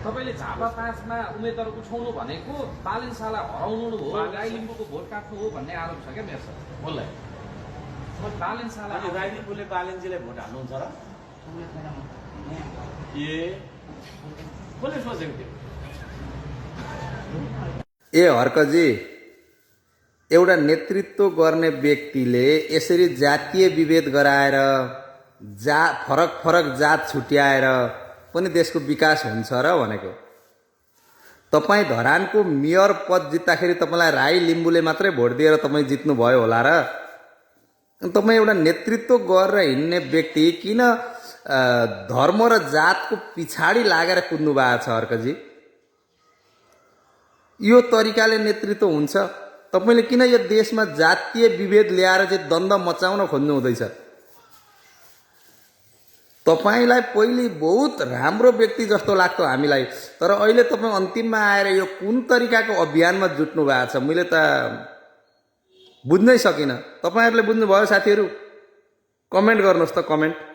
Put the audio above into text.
तपाईले झापा 5 मा उम्मेदवार उठाउनु भनेको बालेन शाहलाई हराउनु हो, राई लिम्बूको भोट काट्नु हो भन्ने आरोप छ क्या मेरो सर मलाई। बालेन शाहलाई राई लिम्बूले बालेनजीलाई भोट हाल्नुहुन्छ र ए कसले सोचेको थियो? ए हर्कजी, एउटा नेतृत्व गर्ने व्यक्तिले यसरी जातीय विभेद गराएर फरक फरक जात छुट्याएर पनि देशको विकास हुन्छ र भनेको। तपाईँ धरानको मेयर पद जित्दाखेरि तपाईँलाई राई लिम्बूले मात्रै भोट दिएर तपाईँ जित्नुभयो होला र? तपाईँ एउटा नेतृत्व गरेर हिँड्ने व्यक्ति किन धर्म र जातको पछाडि लागेर कुद्नु भएको छ हर्कजी? यो तरिकाले नेतृत्व हुन्छ? तपाईले किन यो देशमा जातीय विभेद ल्याएर चाहिँ द्वन्द मचाउन खोज्नु हुँदैछ? तपाईलाई पहिले बहुत राम्रो व्यक्ति जस्तो लाग्थ्यो हामीलाई, तर अहिले तपाईँ अन्तिममा आएर यो कुन तरिकाको अभियानमा जुट्नु भएको छ मैले त बुझ्नै सकिनँ। तपाईहरुले बुझ्नुभयो साथीहरु? कमेन्ट गर्नुहोस् त, कमेन्ट।